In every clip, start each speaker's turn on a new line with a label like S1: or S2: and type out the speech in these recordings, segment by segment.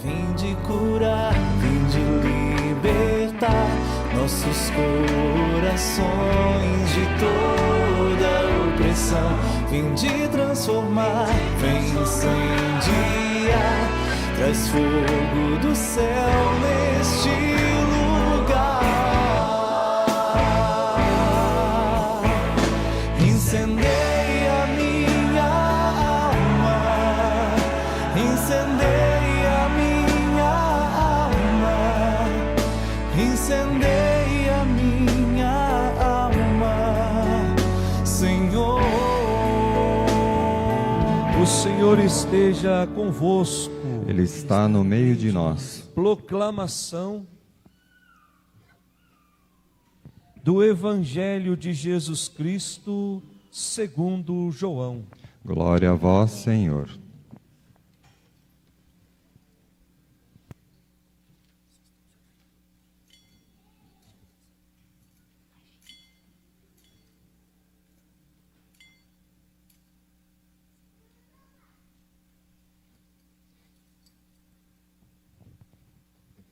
S1: Vinde curar, vinde libertar nossos corações de toda opressão. Vinde transformar, vem incendiar, traz fogo do céu neste lugar. Incendeia minha alma, incendeia minha alma, incendeia minha alma, Senhor.
S2: O Senhor esteja convosco.
S3: Ele está no meio de nós.
S2: Proclamação do Evangelho de Jesus Cristo segundo João.
S3: Glória a vós, Senhor.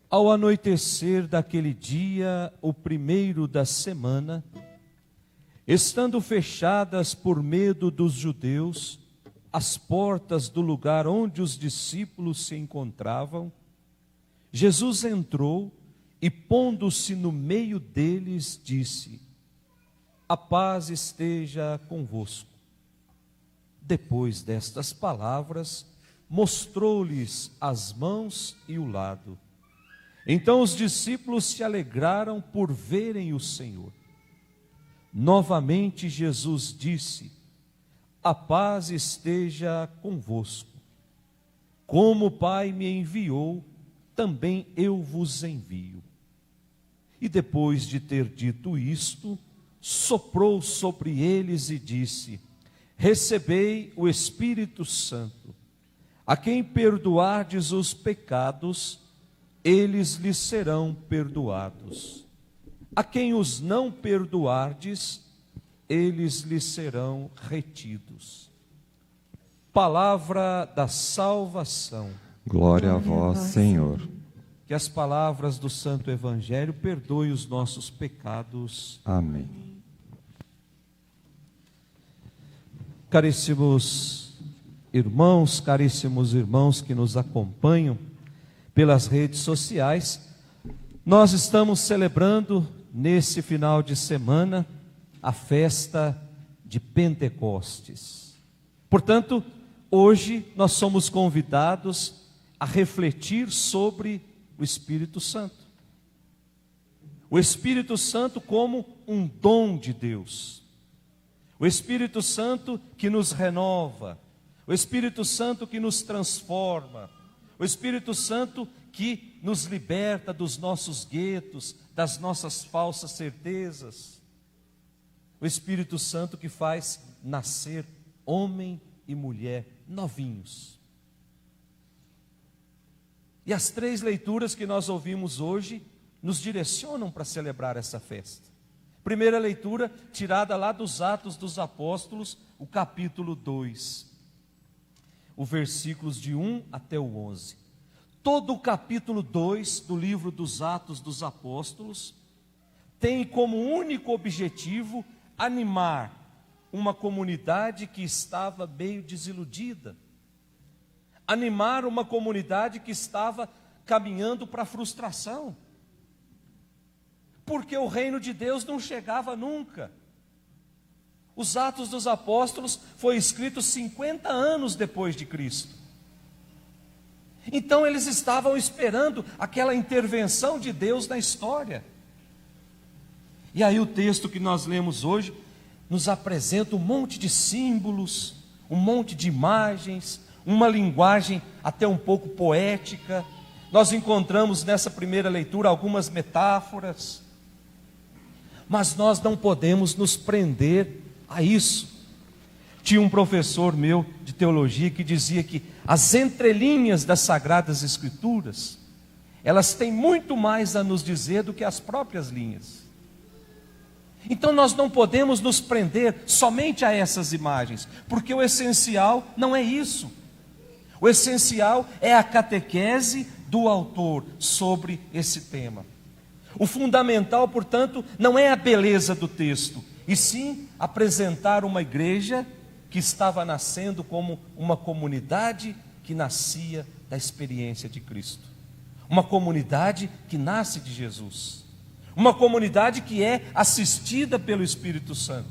S2: Ao anoitecer daquele dia, o primeiro da semana, estando fechadas por medo dos judeus as portas do lugar onde os discípulos se encontravam, Jesus entrou e, pondo-se no meio deles, disse: a paz esteja convosco. Depois destas palavras, mostrou-lhes as mãos e o lado. Então os discípulos se alegraram por verem o Senhor. Novamente Jesus disse: a paz esteja convosco. Como o Pai me enviou, também eu vos envio. E depois de ter dito isto, soprou sobre eles e disse: recebei o Espírito Santo. A quem perdoardes os pecados, eles lhes serão perdoados. A quem os não perdoardes, eles lhes serão retidos. Palavra da salvação.
S3: Glória a vós, Senhor.
S2: Que as palavras do Santo Evangelho perdoem os nossos pecados.
S3: Amém.
S2: Caríssimos irmãos que nos acompanham pelas redes sociais, nós estamos celebrando nesse final de semana a festa de Pentecostes. Portanto, hoje nós somos convidados a refletir sobre o Espírito Santo. O Espírito Santo como um dom de Deus. O Espírito Santo que nos renova. O Espírito Santo que nos transforma. O Espírito Santo que nos liberta dos nossos guetos, das nossas falsas certezas. O Espírito Santo que faz nascer homem e mulher novinhos. E as três leituras que nós ouvimos hoje nos direcionam para celebrar essa festa. Primeira leitura, tirada lá dos Atos dos Apóstolos, o capítulo 2. Os versículos de 1 até o 11. Todo o capítulo 2 do livro dos Atos dos Apóstolos tem como único objetivo animar uma comunidade que estava meio desiludida. Animar uma comunidade que estava caminhando para a frustração. Porque o reino de Deus não chegava nunca. Os Atos dos Apóstolos foi escrito 50 anos depois de Cristo. Então eles estavam esperando aquela intervenção de Deus na história. E aí o texto que nós lemos hoje nos apresenta um monte de símbolos, um monte de imagens, uma linguagem até um pouco poética. Nós encontramos nessa primeira leitura algumas metáforas. Mas nós não podemos nos prender a isso. Tinha um professor meu de teologia que dizia que as entrelinhas das Sagradas Escrituras, elas têm muito mais a nos dizer do que as próprias linhas. Então nós não podemos nos prender somente a essas imagens, porque o essencial não é isso. O essencial é a catequese do autor sobre esse tema. O fundamental, portanto, não é a beleza do texto, e sim apresentar uma igreja que estava nascendo como uma comunidade que nascia da experiência de Cristo. Uma comunidade que nasce de Jesus. Uma comunidade que é assistida pelo Espírito Santo.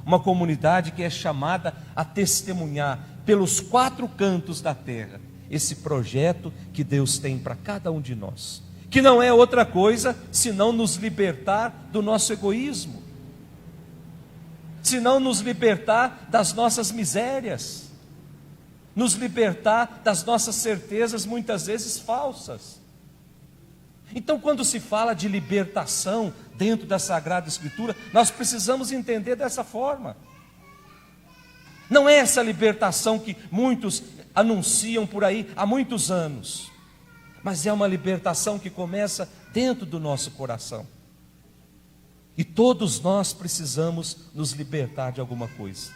S2: Uma comunidade que é chamada a testemunhar pelos 4 cantos da terra esse projeto que Deus tem para cada um de nós, que não é outra coisa senão nos libertar do nosso egoísmo, senão nos libertar das nossas misérias, nos libertar das nossas certezas muitas vezes falsas. Então, quando se fala de libertação dentro da Sagrada Escritura, nós precisamos entender dessa forma. Não é essa libertação que muitos anunciam por aí há muitos anos, mas é uma libertação que começa dentro do nosso coração. E todos nós precisamos nos libertar de alguma coisa.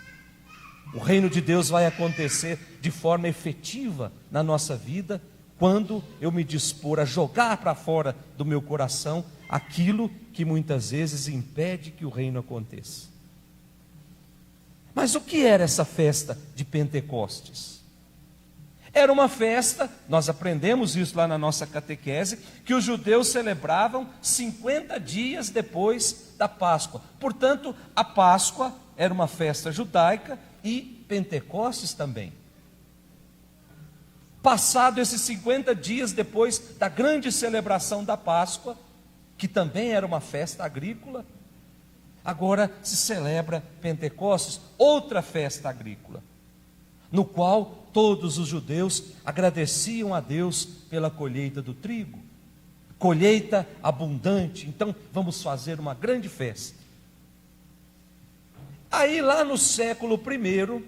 S2: O reino de Deus vai acontecer de forma efetiva na nossa vida quando eu me dispor a jogar para fora do meu coração aquilo que muitas vezes impede que o reino aconteça. Mas o que era essa festa de Pentecostes? Era uma festa, nós aprendemos isso lá na nossa catequese, que os judeus celebravam 50 dias depois da Páscoa. Portanto, a Páscoa era uma festa judaica e Pentecostes também. Passado esses 50 dias depois da grande celebração da Páscoa, que também era uma festa agrícola, agora se celebra Pentecostes, outra festa agrícola, no qual todos os judeus agradeciam a Deus pela colheita do trigo, colheita abundante. Então vamos fazer uma grande festa. Aí lá no século I,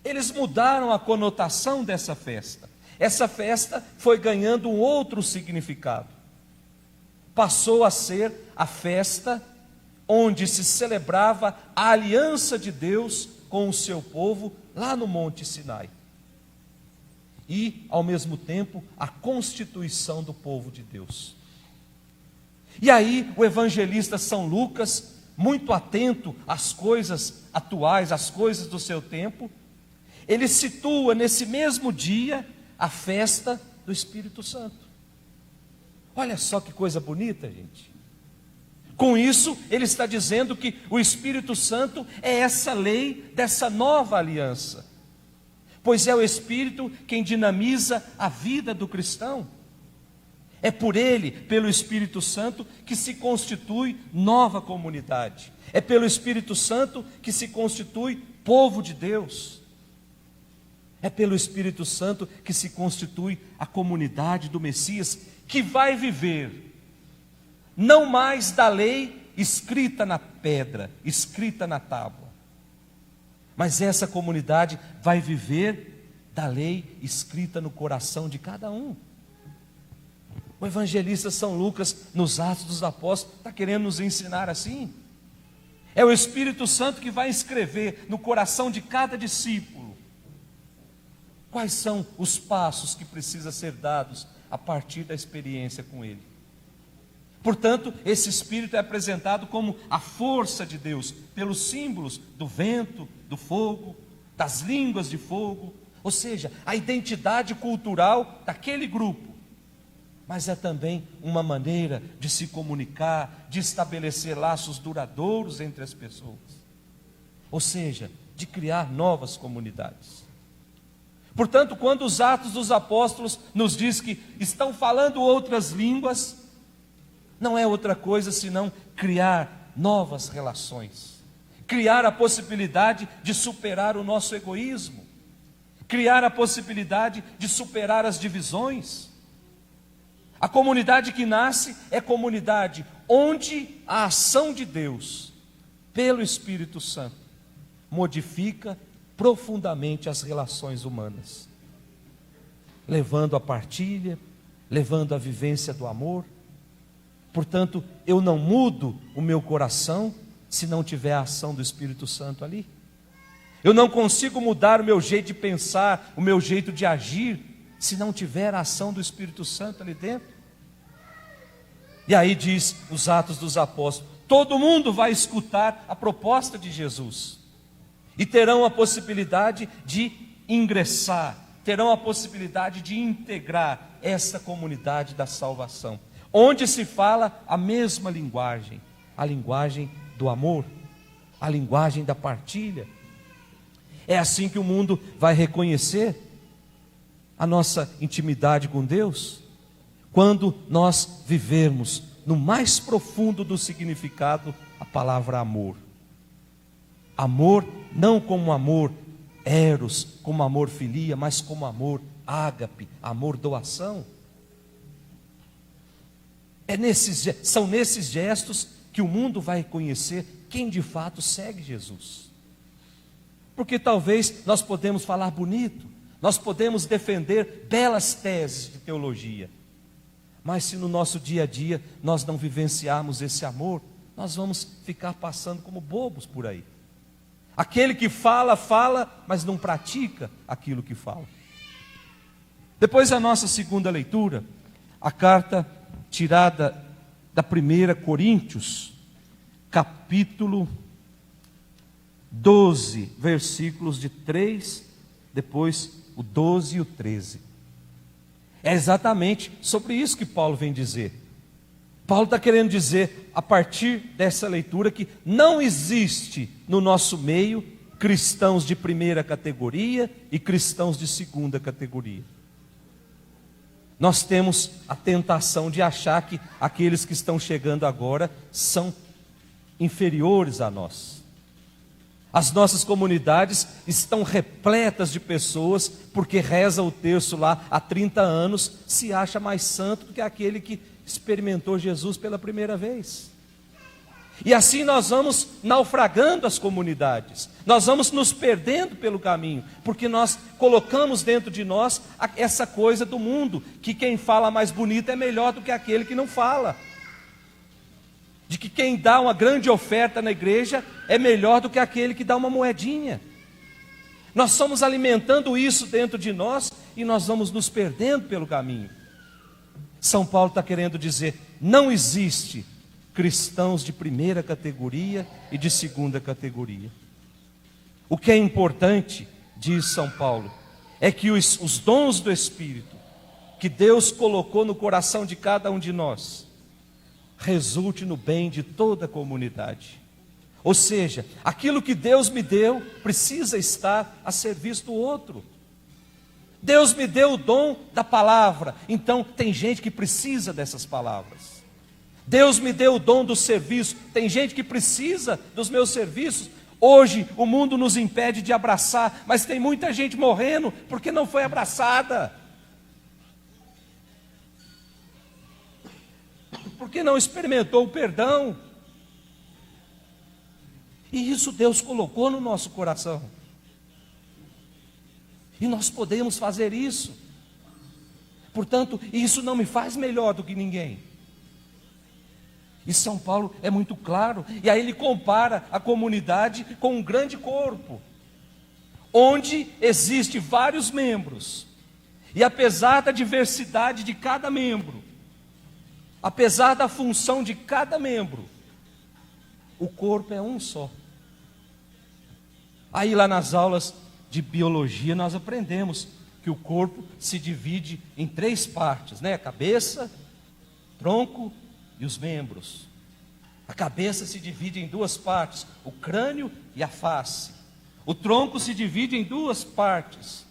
S2: eles mudaram a conotação dessa festa. Essa festa foi ganhando um outro significado. Passou a ser a festa onde se celebrava a aliança de Deus com o seu povo lá no Monte Sinai. E, ao mesmo tempo, a constituição do povo de Deus. E aí, o evangelista São Lucas, muito atento às coisas atuais, às coisas do seu tempo, ele situa nesse mesmo dia a festa do Espírito Santo. Olha só que coisa bonita, gente. Com isso, ele está dizendo que o Espírito Santo é essa lei dessa nova aliança, pois é o Espírito quem dinamiza a vida do cristão. É por ele, pelo Espírito Santo, que se constitui nova comunidade. É pelo Espírito Santo que se constitui povo de Deus. É pelo Espírito Santo que se constitui a comunidade do Messias, que vai viver não mais da lei escrita na pedra, escrita na tábua, mas essa comunidade vai viver da lei escrita no coração de cada um. O evangelista São Lucas, nos Atos dos Apóstolos, está querendo nos ensinar assim. É o Espírito Santo que vai escrever no coração de cada discípulo quais são os passos que precisam ser dados a partir da experiência com ele. Portanto, esse Espírito é apresentado como a força de Deus, pelos símbolos do vento, do fogo, das línguas de fogo, ou seja, a identidade cultural daquele grupo. Mas é também uma maneira de se comunicar, de estabelecer laços duradouros entre as pessoas. Ou seja, de criar novas comunidades. Portanto, quando os Atos dos Apóstolos nos diz que estão falando outras línguas, não é outra coisa senão criar novas relações, criar a possibilidade de superar o nosso egoísmo, criar a possibilidade de superar as divisões. A comunidade que nasce é comunidade onde a ação de Deus, pelo Espírito Santo, modifica profundamente as relações humanas, levando à partilha, levando à vivência do amor. Portanto, eu não mudo o meu coração se não tiver a ação do Espírito Santo ali. Eu não consigo mudar o meu jeito de pensar, o meu jeito de agir, se não tiver a ação do Espírito Santo ali dentro. E aí diz nos Atos dos Apóstolos, todo mundo vai escutar a proposta de Jesus. E terão a possibilidade de ingressar, terão a possibilidade de integrar essa comunidade da salvação, onde se fala a mesma linguagem, a linguagem do amor, a linguagem da partilha. É assim que o mundo vai reconhecer a nossa intimidade com Deus, quando nós vivermos no mais profundo do significado a palavra amor. Amor não como amor eros, como amor filia, mas como amor ágape, amor doação. São nesses gestos que o mundo vai reconhecer quem de fato segue Jesus. Porque talvez nós podemos falar bonito, nós podemos defender belas teses de teologia, mas se no nosso dia a dia nós não vivenciarmos esse amor, nós vamos ficar passando como bobos por aí. Aquele que fala, mas não pratica aquilo que fala. Depois a nossa segunda leitura, a carta tirada da 1 Coríntios, capítulo 12, versículos de 3, depois o 12 e o 13. É exatamente sobre isso que Paulo vem dizer. Paulo está querendo dizer, a partir dessa leitura, que não existe no nosso meio cristãos de primeira categoria e cristãos de segunda categoria. Nós temos a tentação de achar que aqueles que estão chegando agora são inferiores a nós. As nossas comunidades estão repletas de pessoas, porque reza o terço lá há 30 anos, se acha mais santo do que aquele que experimentou Jesus pela primeira vez. E assim nós vamos naufragando as comunidades, nós vamos nos perdendo pelo caminho, porque nós colocamos dentro de nós essa coisa do mundo, que quem fala mais bonito é melhor do que aquele que não fala, de que quem dá uma grande oferta na igreja é melhor do que aquele que dá uma moedinha. Nós estamos alimentando isso dentro de nós e nós vamos nos perdendo pelo caminho. São Paulo está querendo dizer, não existe cristãos de primeira categoria e de segunda categoria. O que é importante, diz São Paulo, é que os dons do Espírito que Deus colocou no coração de cada um de nós resulte no bem de toda a comunidade. Ou seja, aquilo que Deus me deu precisa estar a serviço do outro. Deus me deu o dom da palavra, então tem gente que precisa dessas palavras. Deus me deu o dom do serviço, tem gente que precisa dos meus serviços. Hoje o mundo nos impede de abraçar, mas tem muita gente morrendo porque não foi abraçada, porque não experimentou o perdão. E isso Deus colocou no nosso coração. E nós podemos fazer isso. Portanto, isso não me faz melhor do que ninguém. E São Paulo é muito claro. E aí ele compara a comunidade com um grande corpo, onde existe vários membros. E apesar da diversidade de cada membro, apesar da função de cada membro, o corpo é um só. Aí lá nas aulas de biologia nós aprendemos que o corpo se divide em 3 partes, né? A cabeça, tronco e os membros. A cabeça se divide em 2 partes, o crânio e a face. O tronco se divide em 2 partes.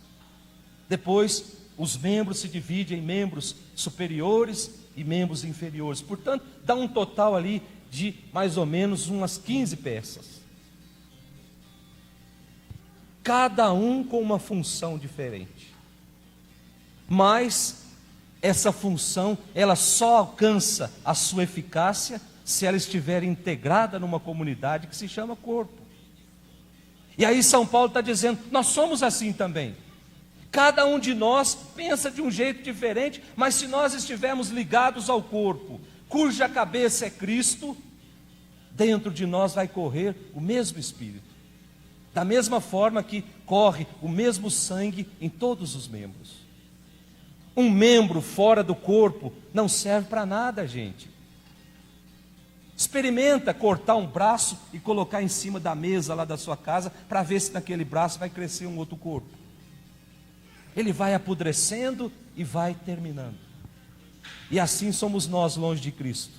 S2: Depois, os membros se dividem em membros superiores e membros inferiores. Portanto, dá um total ali de mais ou menos umas 15 peças. Cada um com uma função diferente. Mas essa função, ela só alcança a sua eficácia se ela estiver integrada numa comunidade que se chama corpo. E aí São Paulo está dizendo, nós somos assim também. Cada um de nós pensa de um jeito diferente, mas se nós estivermos ligados ao corpo, cuja cabeça é Cristo, dentro de nós vai correr o mesmo Espírito. Da mesma forma que corre o mesmo sangue em todos os membros. Um membro fora do corpo não serve para nada, gente. Experimenta cortar um braço e colocar em cima da mesa lá da sua casa, para ver se naquele braço vai crescer um outro corpo. Ele vai apodrecendo e vai terminando. E assim somos nós longe de Cristo.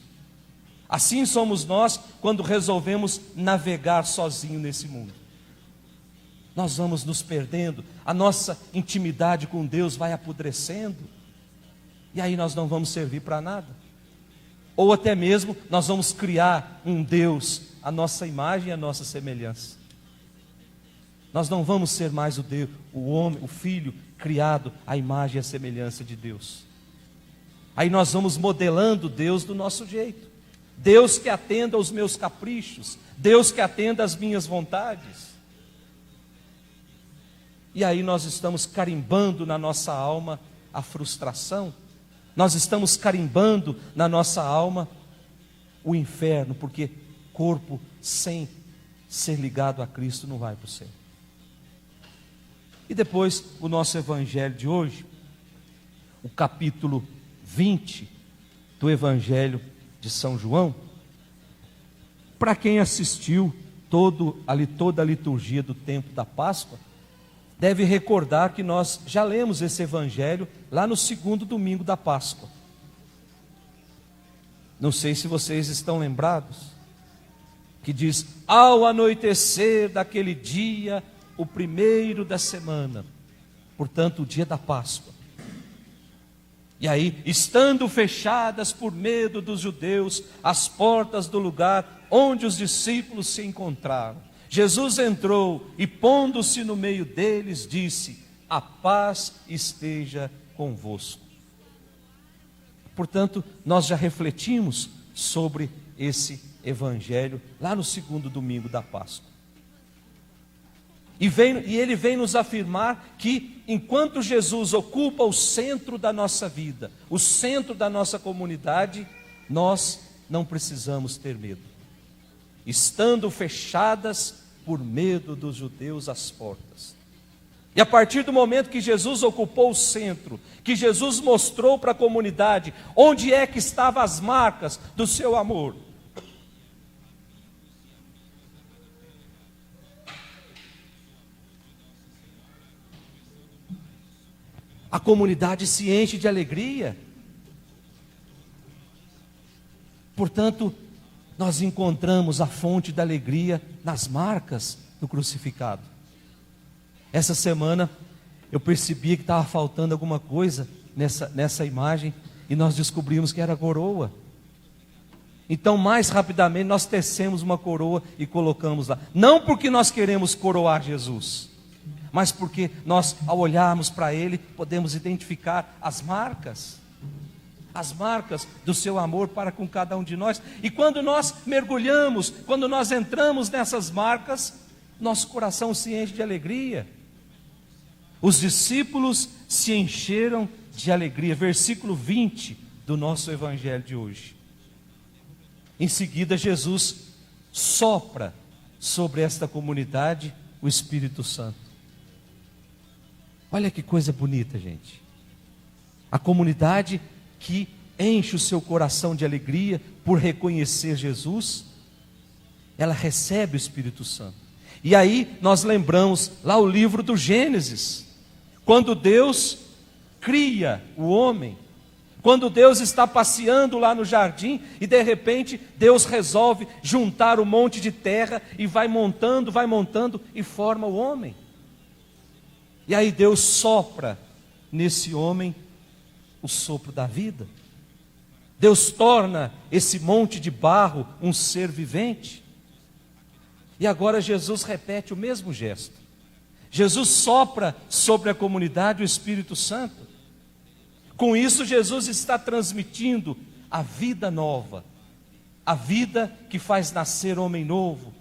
S2: Assim somos nós quando resolvemos navegar sozinho nesse mundo. Nós vamos nos perdendo, a nossa intimidade com Deus vai apodrecendo, e aí nós não vamos servir para nada. Ou até mesmo nós vamos criar um Deus à nossa imagem e à nossa semelhança. Nós não vamos ser mais o Deus, o homem, o filho criado à imagem e à semelhança de Deus. Aí nós vamos modelando Deus do nosso jeito. Deus que atenda aos meus caprichos, Deus que atenda às minhas vontades. E aí nós estamos carimbando na nossa alma a frustração. Nós estamos carimbando na nossa alma o inferno, porque corpo sem ser ligado a Cristo não vai para o céu. E depois o nosso evangelho de hoje, o capítulo 20 do evangelho de São João. Para quem assistiu toda a liturgia do tempo da Páscoa, deve recordar que nós já lemos esse evangelho lá no segundo domingo da Páscoa. Não sei se vocês estão lembrados, que diz: ao anoitecer daquele dia, o primeiro da semana, portanto o dia da Páscoa. E aí, estando fechadas por medo dos judeus as portas do lugar onde os discípulos se encontraram, Jesus entrou e, pondo-se no meio deles, disse: a paz esteja convosco. Portanto, nós já refletimos sobre esse evangelho lá no segundo domingo da Páscoa. E ele vem nos afirmar que, enquanto Jesus ocupa o centro da nossa vida, o centro da nossa comunidade, nós não precisamos ter medo. Estando fechadas por medo dos judeus as portas. E a partir do momento que Jesus ocupou o centro, que Jesus mostrou para a comunidade onde é que estavam as marcas do seu amor, a comunidade se enche de alegria. Portanto, nós encontramos a fonte da alegria nas marcas do crucificado. Essa semana eu percebi que estava faltando alguma coisa nessa imagem, e nós descobrimos que era a coroa. Então, mais rapidamente, nós tecemos uma coroa e colocamos lá. Não porque nós queremos coroar Jesus, mas porque nós, ao olharmos para Ele, podemos identificar as marcas do seu amor para com cada um de nós. E quando nós mergulhamos, quando nós entramos nessas marcas, nosso coração se enche de alegria. Os discípulos se encheram de alegria. Versículo 20 do nosso evangelho de hoje. Em seguida, Jesus sopra sobre esta comunidade o Espírito Santo. Olha que coisa bonita, gente. A comunidade que enche o seu coração de alegria por reconhecer Jesus, ela recebe o Espírito Santo. E aí nós lembramos lá o livro do Gênesis, quando Deus cria o homem, quando Deus está passeando lá no jardim e de repente Deus resolve juntar um monte de terra e vai montando e forma o homem. E aí Deus sopra nesse homem o sopro da vida. Deus torna esse monte de barro um ser vivente. E agora Jesus repete o mesmo gesto. Jesus sopra sobre a comunidade o Espírito Santo. Com isso, Jesus está transmitindo a vida nova, a vida que faz nascer homem novo.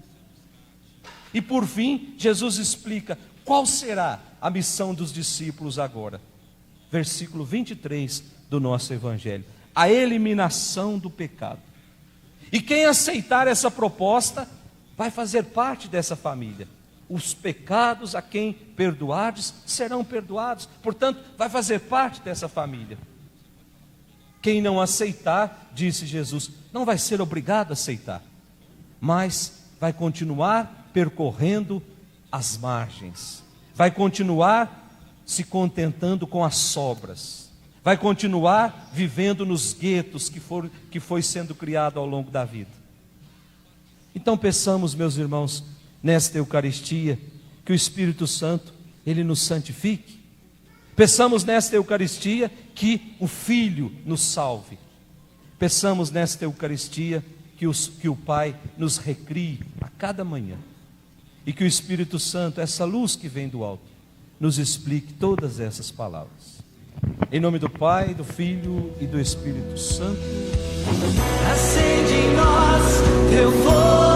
S2: E por fim, Jesus explica qual será a missão dos discípulos agora. Versículo 23 do nosso evangelho: a eliminação do pecado. E quem aceitar essa proposta vai fazer parte dessa família. os pecados a quem perdoardes serão perdoados. Portanto, vai fazer parte dessa família. Quem não aceitar, disse Jesus, não vai ser obrigado a aceitar, mas vai continuar percorrendo as margens, vai continuar se contentando com as sobras, vai continuar vivendo nos guetos que foi sendo criado ao longo da vida. Então peçamos, meus irmãos, nesta Eucaristia, que o Espírito Santo, Ele nos santifique. Peçamos nesta Eucaristia que o Filho nos salve. Peçamos nesta Eucaristia que o Pai nos recrie a cada manhã. E que o Espírito Santo, essa luz que vem do alto, nos explique todas essas palavras. Em nome do Pai, do Filho e do Espírito Santo.
S1: Acende em nós teu fogo.